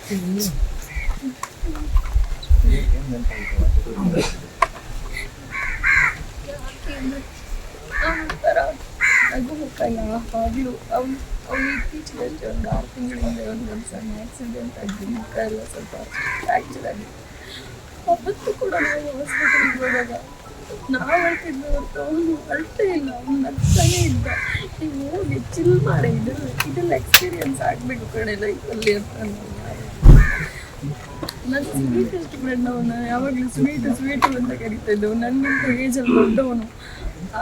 ಒಂಥರ ನಗುಮುಖ ಯಾವಾಗಲೂ ಅವ್ನು ಇತ್ತೀಚೆಗಷ್ಟೇ ಒಂದು 6 ತಿಂಗಳಿಂದ ಒಂದು ಸಣ್ಣ ಆಕ್ಸಿಡೆಂಟ್ ಆಗಿ ಮುಖ ಎಲ್ಲ ಸ್ವಲ್ಪ ಫ್ರ್ಯಾಕ್ಚರ್ ಆಗಿ ಅವತ್ತು ಕೂಡ ನಾವು ಹಾಸ್ಪಿಟಲ್ಗೆ ಹೋದಾಗ ನಾವು ಅಳ್ತಿದ್ವಿ ಹೊರತು ಅವನು ಅಳ್ತೇ ಇಲ್ಲ, ಅವ್ನು ನಗ್ತಾನೇ ಇದ್ದ. ನೀವು ಹೋಗಿ ಚಿಲ್ ಮಾಡಿ, ಇದೆಲ್ಲ ಎಕ್ಸ್ಪೀರಿಯನ್ಸ್ ಆಗಬೇಕು ಕಡೆ ಲೈಫಲ್ಲಿ ಅಂತ ನನ್ನ ಸ್ವೀಟೆಸ್ಟ್ ಫ್ರೆಂಡ್ ಅವನ ಯಾವಾಗಲೂ ಸ್ವೀಟು ಅಂತ ಕರಿತಾ ಇದ್ದವು. ನನಗಿಂತ ಏಜಲ್ಲಿ ದೊಡ್ಡವನು,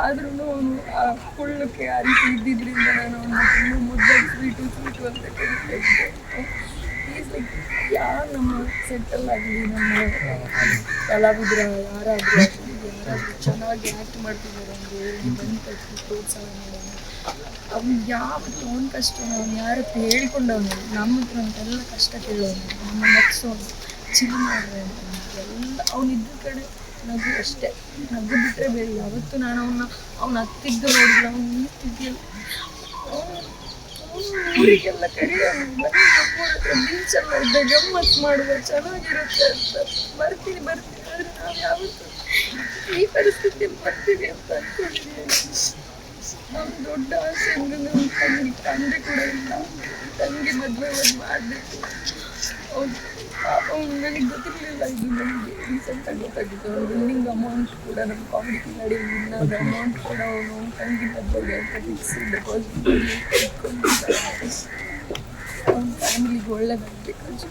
ಆದ್ರೂ ಅವನು ಆ ಕುಳ್ಳಕ್ಕೆ ಆ ರೀತಿ ಇದ್ದಿದ್ದರಿಂದ ನಾನು ಅವನ್ನ ತುಂಬ ಮುದ್ದಾಗಿ ಸ್ವೀಟು ಅಂತ ಕರಿತಾ ಇದ್ದೆ. ಈಸ್ ಲೈಕ್ ಯಾರು ನಮ್ಮ ಸೆಟ್ಟಲ್ ಆಗಲಿ, ನಮ್ಮ ಕಲಾವಿದ್ರ ಯಾರಾದರೂ ಚೆನ್ನಾಗಿ ಆ್ಯಕ್ಟ್ ಮಾಡ್ತಿದ್ದಾರೆ ಅಂದರೆ ಬಂದು ಪ್ರೋತ್ಸಾಹ ಮಾಡೋಣ. ಅವ್ನು ಯಾವತ್ತು ಅವನ ಕಷ್ಟ ಅವ್ನು ಯಾರ ಹತ್ರ ಹೇಳ್ಕೊಂಡವನು, ನಮ್ಮ ಹತ್ರ ಅಂತೆಲ್ಲ ಕಷ್ಟ ಕೇಳೋನು, ನಮ್ಮ ನಗ್ಸೋನು, ಚಿಲ್ ಮಾಡುವ ಅಂತ ಎಲ್ಲ ಅವನಿದ್ದ ಕಡೆ ನಗು ಅಷ್ಟೇ. ನಗು ಬಿಟ್ಟರೆ ಬೇರೆ ಯಾವತ್ತೂ ನಾನು ಅವನ ಹತ್ತಿದ್ದು ನೋಡಿಲ್ಲ. ಅವ್ನು ಈ ಸ್ಥಿತಿಯಲ್ಲಿ ಊರಿಗೆಲ್ಲ ಕರೆಯೋನು, ಬನ್ನಿ ನಮ್ಮೂರ ಹತ್ರ ಬೀಚೆಲ್ಲ ಇದೆ, ಗಮ್ಮತ್ತು ಮಾಡುವ, ಚೆನ್ನಾಗಿರುತ್ತೆ ಅಂತ. ಬರ್ತೀನಿ ಆದರೆ ನಾವು ಯಾವತ್ತೂ ಈ ಪರಿಸ್ಥಿತಿಯಲ್ಲಿ ಬರ್ತೀವಿ ಅಂತ ಅಂದ್ಕೊಂಡಿದ್ದೀವಿ. ಅವ್ನು ದೊಡ್ಡ ಆಸೆ ಅಂದರೆ ನಮ್ಮ ತಂದೆ ಕೂಡ ಇಲ್ಲ, ತಂಗಿ ಮದುವೆ ಮಾಡಬೇಕು. ಅವ್ನು ನನಗೆ ಗೊತ್ತಿರಲಿಲ್ಲ, ಇದು ನನಗೆ ರೀಸೆಂಟಾಗಿ ಗೊತ್ತಾಗಿತ್ತು. ಅವ್ನು ವಿನ್ನಿಂಗ್ ಅಮೌಂಟ್ ಕೂಡ ನಮ್ಮ ಕಾಮಿಡಿ ನಡಿಯಲ್ಲಿ ವಿನ್ನಾದ ಅಮೌಂಟ್ ಕೂಡ ಅವನು ತಂಗಿ ಮದುವೆಗೆ ಅಂತ ಫಿಕ್ಸ್ ಡೆಪಾಸಿಟ್ ಇಟ್ಕೊಂಡಿದ್ದ. ಅವ್ನ ಫ್ಯಾಮಿಲಿಗೆ ಒಳ್ಳೆದಾಗಬೇಕು ಅಷ್ಟೇ.